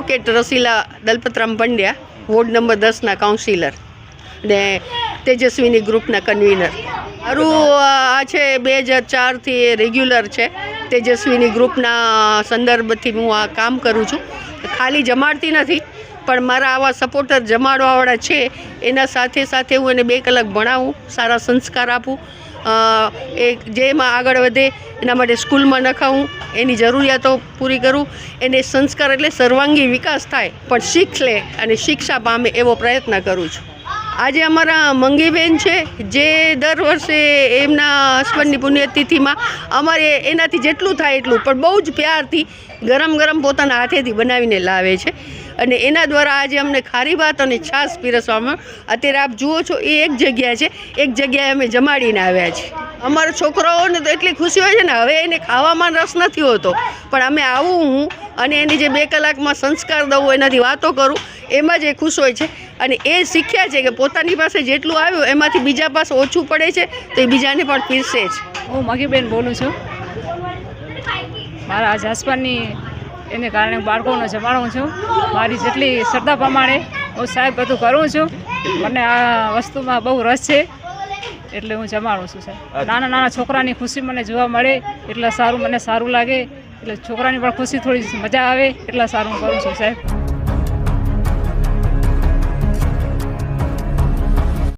Advocate Rasila Dalpatram Pandya, ward number 10ના councillor ને તેજસ્વીની ગ્રુપના કન્વીનર. મારું આ છે 2004થી રેગ્યુલર છે. તેજસ્વીની ગ્રુપના સંદર્ભથી હું આ કામ કરું છું. ખાલી જમાડતી નથી, પણ મારા આવા સપોર્ટર જમાડવાવાળા છે એના સાથે સાથે હું એને 2 કલાક ભણાવું, સારા સંસ્કાર આપું, એ જેમાં આગળ વધે એના માટે સ્કૂલમાં નખાવું, એની જરૂરિયાતો પૂરી કરું, એને સંસ્કાર એટલે સર્વાંગી વિકાસ થાય પણ શીખ લે અને શિક્ષા પામે એવો પ્રયત્ન કરું છું. આજે અમારા મંગીબેન છે જે દર વર્ષે એમના હસબન્ડની પુણ્યતિથિમાં અમારે એનાથી જેટલું થાય એટલું પણ બહુ જ પ્યારથી ગરમ ગરમ પોતાના હાથેથી બનાવીને લાવે છે અને એના દ્વારા આજે અમને ખારી ભાત અને છાશ પીરસવામાં અત્યારે આપ જુઓ છો એ એક જગ્યા છે, એક જગ્યાએ અમે જમાડીને આવ્યા છીએ. અમારા છોકરાઓને તો એટલી ખુશી હોય છે ને, હવે એને ખાવામાં રસ નથી હોતો, પણ અમે આવું હું અને એની જે 2 કલાકમાં સંસ્કાર દઉં, એનાથી વાતો કરું, એમાં જ એ ખુશ હોય છે અને એ શીખ્યા છે કે પોતાની પાસે જેટલું આવ્યું એમાંથી બીજા પાસે ઓછું પડે છે તો એ બીજાને પણ પીરસે છે. હું મગીબેન બોલું છું. મારા હસબન્ડની એને કારણે બાળકોને જમાડું છું. મારી જેટલી શ્રદ્ધા પ્રમાણે હું સાહેબ બધું કરું છું. મને આ વસ્તુમાં બહુ રસ છે એટલે હું જમાડું છું સાહેબ. નાના નાના છોકરાની ખુશી મને જોવા મળે એટલે સારું, મને સારું લાગે, એટલે છોકરાની પણ ખુશી થોડી મજા આવે એટલા સારું કરું છું સાહેબ.